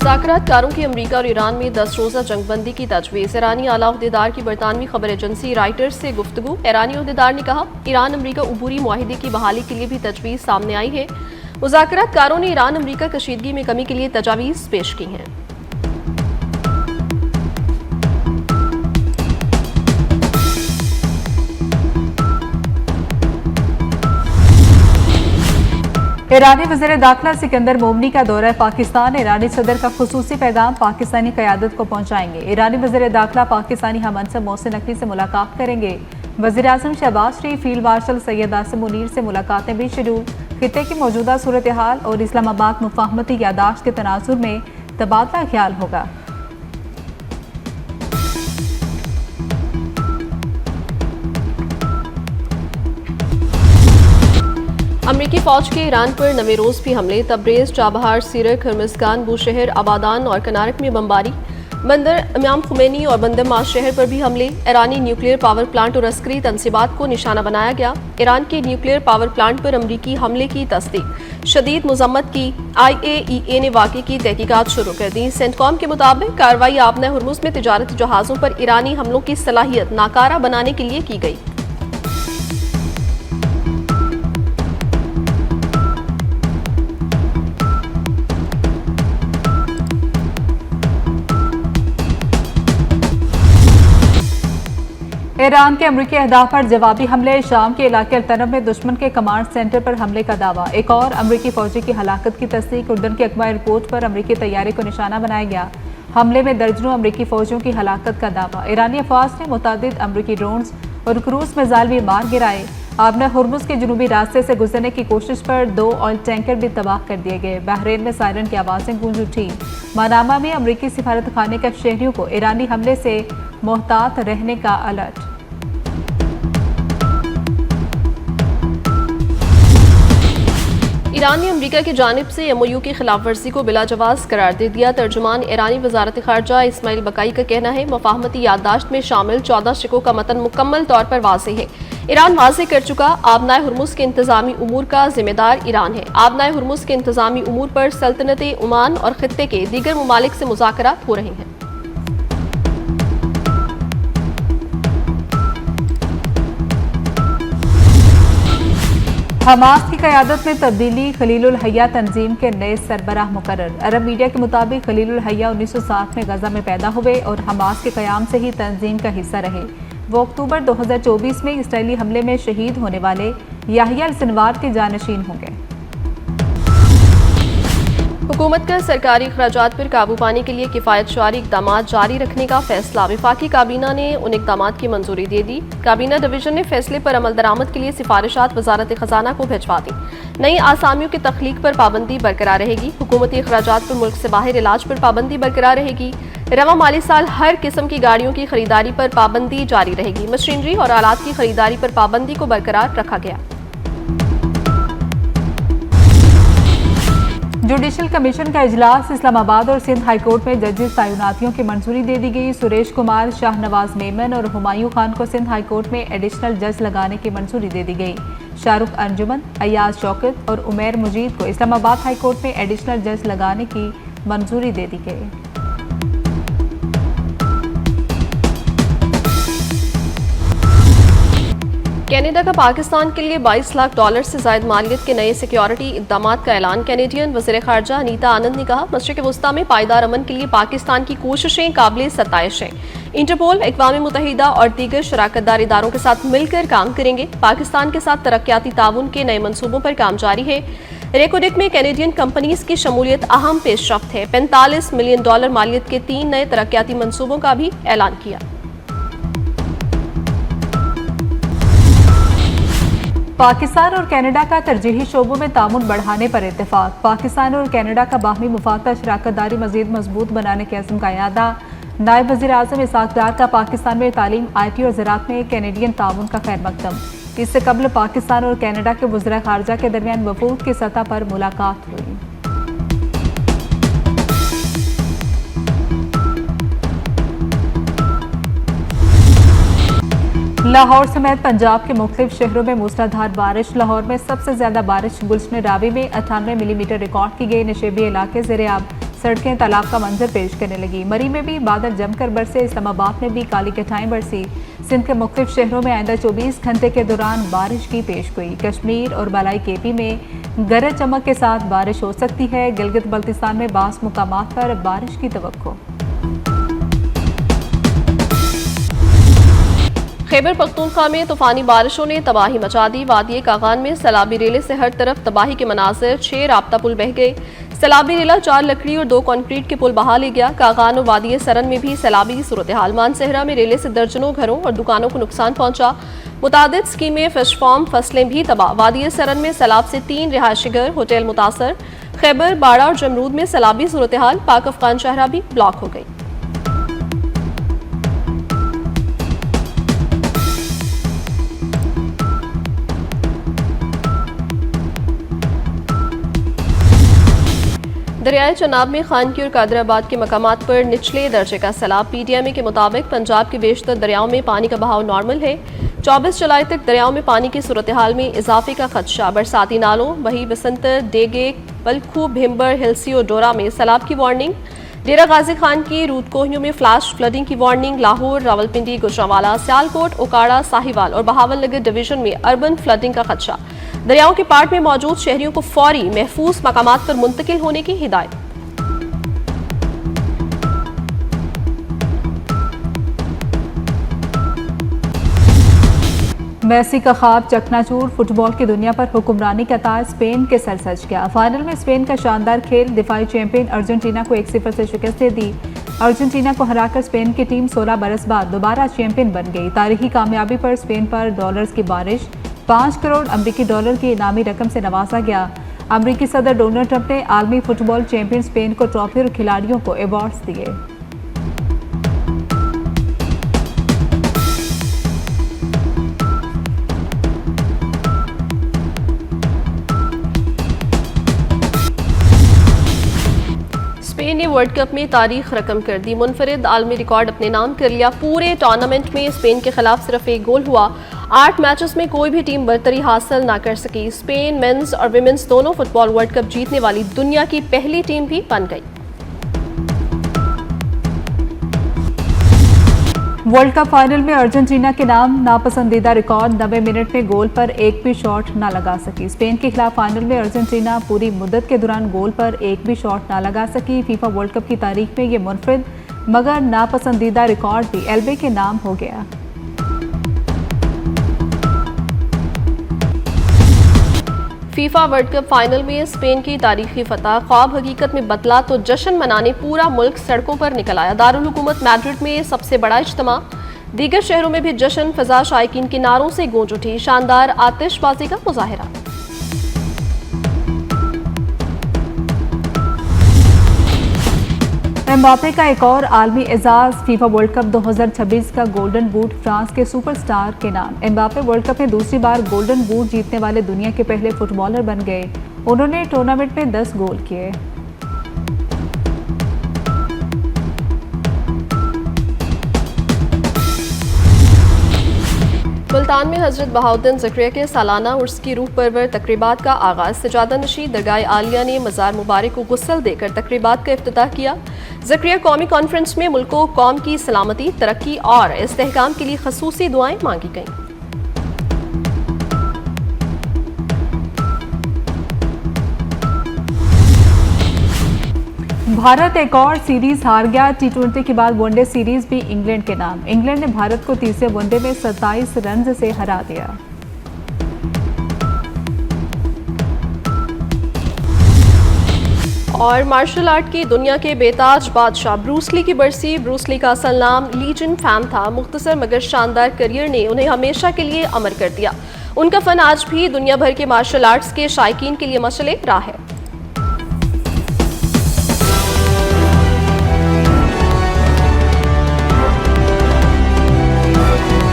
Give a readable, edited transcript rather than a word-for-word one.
मुज़ाकरातकारों की अमरीका और ईरान में 10 रोज़ा जंगबंदी की तजवीज़। ईरानी आला अहदेदार की बरतानवी खबर एजेंसी रॉयटर्स से गुफ्तगू। ईरानी अहदेदार ने कहा, ईरान अमरीका अबूरी मुआहिदे की बहाली के लिए भी तजवीज़ सामने आई है। मुज़ाकरातकारों ने ईरान अमरीका कशीदगी में कमी के लिए तजावीज़ पेश की हैं। ईरानी वज़ीर दाखिला सिकंदर मोमनी का दौरा पाकिस्तान। ईरानी सदर का खुसूसी पैगाम पाकिस्तानी क़यादत को पहुंचाएंगे। ईरानी वज़ीर दाखिला पाकिस्तानी हममनसब मोहसिन नकवी से मुलाकात करेंगे। वज़ीर आज़म शहबाज शरीफ, फील्ड मार्शल सैयद आसिम मुनीर से मुलाकातें भी शेड्यूल। खित्ते की मौजूदा सूरत हाल और इस्लामाबाद मुफाहमती यादाश्त के तनाजुर में तबादला ख्याल होगा। अमरीकी फौज के ईरान पर नवे रोज भी हमले। तब्रेज़, चाबहार, सीरक, हरमज़गान, बूशहर, आबादान और कनारक में बमबारी। बंदर इमाम खुमैनी और बंदर मास शहर पर भी हमले। ईरानी न्यूक्लियर पावर प्लांट और अस्करी तनसीबात को निशाना बनाया गया। ईरान के न्यूक्लियर पावर प्लांट पर अमरीकी हमले की तस्दीक। शदीद मजम्मत की। IAEA ने वाक़े की तहकीकात शुरू कर दी। सेंटकॉम के मुताबिक कार्रवाई आबना हुर्मुज़ में तिजारती जहाज़ों पर ईरानी हमलों की सलाहियत नाकारा बनाने के लिए की गई। ईरान के अमरीकी अहदाफ पर जवाबी हमले। शाम के इलाके अल-तनब में दुश्मन के कमांड सेंटर पर हमले का दावा। एक और अमरीकी फौजी की हलाकत की तस्दीक। उर्दन के अकबा एयरपोर्ट पर अमरीकी तैयारी को निशाना बनाया गया। हमले में दर्जनों अमरीकी फौजियों की हलाकत का दावा। ईरानी अफवाज ने मुतादिद अमरीकी ड्रोन्स और क्रूज मिसाइल भी मार गिराए। आबना हुर्मुज़ के जुनूबी रास्ते से गुजरने की कोशिश पर 2 ऑयल टैंकर भी तबाह कर दिए गए। बहरीन में सायरन की आवाज़ें गूंज उठी। मनामा में अमरीकी सिफारत खाने का शहरियों को ईरानी हमले से मोहतात रहने का अलर्ट। ईरान ने अमरीका की जानिब से MOU की खिलाफ वर्जी को बिलाजवाज करार दे दिया। तर्जुमान ईरानी वजारत खारजा इस्माइल बकाई का कहना है, मुफाहमती याददाश्त में शामिल 14 शिकों का मतन मुकम्मल तौर पर वाज़ेह है। ईरान वाज़ेह कर चुका, आबनाए हुर्मुज़ के इंतजामी उमूर का जिम्मेदार ईरान है। आबनाए हुर्मुज़ के इंतजामी उमूर पर सल्तनत ओमान और खित्ते के दीगर ममालिक से मुज़ाकरात हो रहे हैं। हमास की क़यादत में तब्दीली। खलीलुल हय्या तंजीम के नए सरबराह मुकर्रर। अरब मीडिया के मुताबिक खलीलुल हय्या 1960 में गजा में पैदा हुए और हमास के क़याम से ही तंजीम का हिस्सा रहे। वो अक्टूबर 2024 में इसराइली हमले में शहीद होने वाले याहिया अल-सिनवार के जानशीन होंगे। हुकूमत का सरकारी अखराजात पर काबू पाने के लिए किफ़ायतशारी इक़दाम जारी रखने का फैसला। वफाकी काबीना ने उन इक़दाम की मंजूरी दे दी। काबीना डिवीजन ने फैसले पर अमल दरामद के लिए सिफारिशात वजारत खजाना को भिजवा दी। नई आसामियों की तख्लीक पर पाबंदी बरकरार रहेगी। हुकूमती अखराजात पर मुल्क से बाहर इलाज पर पाबंदी बरकरार रहेगी। रवा माली साल हर किस्म की गाड़ियों की खरीदारी पर पाबंदी जारी रहेगी। मशीनरी और आलात की खरीदारी पर पाबंदी को बरकरार रखा गया। जुडिशल कमीशन का इजलास। इस्लामाबाद और सिंध हाईकोर्ट में जजेस तैनातियों की मंजूरी दे दी गई। सुरेश कुमार, शाहनवाज मेमन और हुमायूं खान को सिंध हाईकोर्ट में एडिशनल जज लगाने की मंजूरी दे दी गई। शाहरुख अंजुमन, अयाज शौकत और उमैर मुजीद को इस्लामाबाद हाईकोर्ट में एडिशनल जज लगाने की मंजूरी दे दी गई। कनाडा का पाकिस्तान के लिए $22 लाख से ज़ायद मालियत के नए सिक्योरिटी इक़दाम का ऐलान। कैनेडियन वज़ीर ख़ारजा अनीता आनंद ने कहा, मशरिक़ वस्ता में पायदार अमन के लिए पाकिस्तान की कोशिशें काबिल सताइश हैं। इंटरपोल, अक़वाम मुत्तहिदा और दीगर शराकतदार इदारों के साथ मिलकर काम करेंगे। पाकिस्तान के साथ तरक्याती ताउन के नए मनसूबों पर काम जारी है। रेकोडेक में कैनेडियन कंपनीज की शमूलियत अहम पेशरफ्त है। $45 मिलियन मालियत के 3 नए तरक्याती मनसूबों का भी ऐलान किया। पाकिस्तान और कनाडा का तरजीही शोबों में तामुन बढ़ाने पर इत्तेफाक। पाकिस्तान और कनाडा का बाहमी मुफाहमत शराकतदारी मजीद मजबूत बनाने के अज़्म का यादा। नायब वज़ीर आज़म इसहाक़ डार का पाकिस्तान में तालीम, IT और ज़राअत में कैनेडियन ताउन का खैर मकदम। इससे कबल पाकिस्तान और कनाडा के वज़ीर ख़ारजा के दरमियान वफूद की सतह पर मुलाकात हुई। लाहौर समेत पंजाब के मुख्तलिफ शहरों में मूसलाधार बारिश। लाहौर में सबसे ज्यादा बारिश गुलशन रावी में 98 मिलीमीटर रिकॉर्ड की गई। नशेबी इलाके ज़ेरे आब। सड़कें तालाब का मंजर पेश करने लगी। मरी में भी बादल जमकर बरसे, इस्लामाबाद में भी काली घटाएं बरसी। सिंध के मुख्तलिफ शहरों में आइंदा 24 घंटे के दौरान बारिश की पेशगोई। कश्मीर और बालाई केपी में गरज चमक के साथ बारिश हो सकती है। गिलगित बल्तिस्तान में बास मुकामात पर बारिश की तवक्को। खैबर पख्तूनख्वा में तूफानी बारिशों ने तबाही मचा दी। वादी कागान में सैलाबी रेले से हर तरफ तबाही के मनाजिर। 6 राब्ता पुल बह गए। सैलाबी रेला 4 लकड़ी और 2 कंक्रीट के पुल बहा ले गया। कागान और वादी सरन में भी सैलाबी की सूरत हाल। मानसहरा में रेले से दर्जनों घरों और दुकानों को नुकसान पहुंचा। मुतादिद स्कीमें, फिश फार्म, फसलें भी तबाह। वादी सरन में सैलाब से 3 रिहायशी घर, होटल मुतासर। खैबर, बाड़ा और जमरूद में सैलाबी सूरत हाल। पाक अफगान शहरा भी ब्लॉक हो गई। दरियाए चनाब में खानकी और कादराबाद के मकामात पर निचले दर्जे का सैलाब। PTMA के मुताबिक पंजाब के बेशतर दरियाओं में पानी का बहाव नॉर्मल है। 24 जुलाई तक दरियाओं में पानी की सूरत हाल में इजाफे का खदशा। बरसाती नालों वही बसंतर, डेगे, पलखू, भिम्बर, हिल्सी और डोरा में सैलाब की वार्निंग। डेरा गाजी खान की रूदकोहियों में फ्लैश फ्लडिंग की वार्निंग। लाहौर, रावलपिंडी, गुजरांवाला, सियालकोट, ओकाड़ा, साहिवाल और बहावलनगर डिवीजन में अर्बन फ्लडिंग का खदशा। दरियाओं के पाट में मौजूद शहरियों को फौरी महफूज मकामात पर मुंतकिल होने की हिदायत। मेसी का ख्वाब चकनाचूर। फुटबॉल की दुनिया पर हुक्मरानी का ताज स्पेन के सर सज गया। फाइनल में स्पेन का शानदार खेल दिफाई चैंपियन अर्जेंटीना को 1-0 से शिकस्त दे दी। अर्जेंटीना को हराकर स्पेन की टीम 16 बरस बाद दोबारा चैंपियन बन गई। तारीखी कामयाबी पर स्पेन पर डॉलर्स की बारिश। 5 करोड़ अमरीकी डॉलर की इनामी रकम से नवाजा गया। अमरीकी सदर डोनाल्ड ट्रंप ने आलमी फुटबॉल चैंपियन स्पेन को ट्रॉफी और खिलाड़ियों को अवार्ड्स दिए। स्पेन ने वर्ल्ड कप में तारीख रकम कर दी। मुनफरिद आलमी रिकॉर्ड अपने नाम कर लिया। पूरे टूर्नामेंट में स्पेन के खिलाफ सिर्फ 1 गोल हुआ। 8 मैचेस में कोई भी टीम बरतरी हासिल ना कर सकी। स्पेन मेंस और विमेंस दोनों फुटबॉल वर्ल्ड कप जीतने वाली दुनिया की पहली टीम भी बन गई। वर्ल्ड कप फाइनल में अर्जेंटीना के नाम नापसंदीदा रिकॉर्ड। 90 मिनट में गोल पर एक भी शॉट ना लगा सकी। स्पेन के खिलाफ फाइनल में अर्जेंटीना पूरी मुद्दत के दौरान गोल पर एक भी शॉट ना लगा सकी। फीफा वर्ल्ड कप की तारीख में ये मुनफरिद मगर नापसंदीदा रिकॉर्ड भी एल्बे के नाम हो गया। फीफा वर्ल्ड कप फाइनल में स्पेन की तारीखी फतह। ख्वाब हकीकत में बदला तो जश्न मनाने पूरा मुल्क सड़कों पर निकल आया। दारुल हुकूमत मैड्रिड में सबसे बड़ा इज्तिमा। दीगर शहरों में भी जश्न फिजा शायकीन के नारों से गूंज उठी। शानदार आतिशबाजी का मुजाहिरा। एम्बापे का एक और आलमी एजाज। फीफा वर्ल्ड कप 2026 का गोल्डन बूट फ्रांस के सुपरस्टार के नाम। एम्बापे वर्ल्ड कप में दूसरी बार गोल्डन बूट जीतने वाले दुनिया के पहले फुटबॉलर बन गए। उन्होंने टूर्नामेंट में 10 गोल किए। मुल्तान में हजरत बहाउद्दीन ज़करिया के सालाना उर्स की रूह परवर तकरीबात का आगाज़। सजादा नशी दरगाह आलिया ने मज़ार मुबारक को गुस्ल देकर तकरीबात का इफ्तिताह किया। ज़करिया कौमी कॉन्फ्रेंस में मुल्क को कौम की सलामती, तरक्की और इस्तेहकाम के लिए खसूसी दुआएं मांगी गईं। भारत एक और सीरीज हार गया। T20 के बाद वनडे सीरीज भी इंग्लैंड के नाम। इंग्लैंड ने भारत को तीसरे वनडे में 27 रन से हरा दिया। और मार्शल आर्ट की दुनिया के बेताज बादशाह ब्रूस ली की बरसी। ब्रूस ली का असल नाम लीजन फैन था। मुख्तसर मगर शानदार करियर ने उन्हें हमेशा के लिए अमर कर दिया। उनका फन आज भी दुनिया भर के मार्शल आर्ट्स के शायकीन के लिए मशअले राह है।